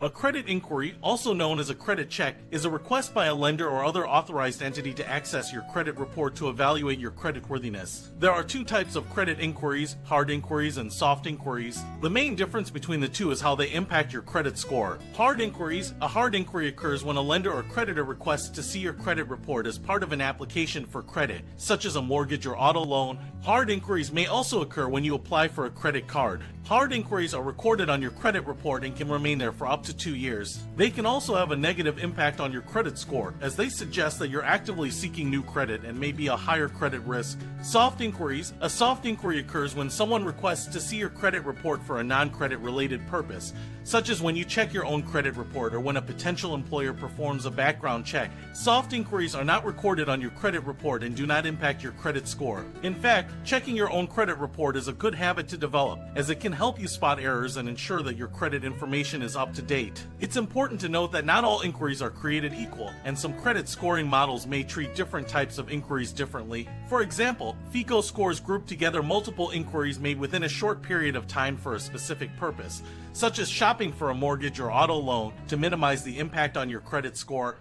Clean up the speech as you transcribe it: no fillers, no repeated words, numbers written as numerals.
A credit inquiry, also known as a credit check, is a request by a lender or other authorized entity to access your credit report to evaluate your creditworthiness. There are two types of credit inquiries, hard inquiries and soft inquiries. The main difference between the two is how they impact your credit score. Hard inquiries: a hard inquiry occurs when a lender or creditor requests to see your credit report as part of an application for credit, such as a mortgage or auto loan. Hard inquiries may also occur when you apply for a credit card. Hard inquiries are recorded on your credit report and can remain there for up to 2 years. They can also have a negative impact on your credit score, as they suggest that you're actively seeking new credit and may be a higher credit risk. Soft inquiries: a soft inquiry occurs when someone requests to see your credit report for a non-credit related purpose, such as when you check your own credit report or when a potential employer performs a background check. Soft inquiries are not recorded on your credit report and do not impact your credit score. In fact, checking your own credit report is a good habit to develop, as it can help you spot errors and ensure that your credit information is up to date. It's important to note that not all inquiries are created equal, and some credit scoring models may treat different types of inquiries differently. For example, FICO scores group together multiple inquiries made within a short period of time for a specific purpose, such as shopping for a mortgage or auto loan, to minimize the impact on your credit score.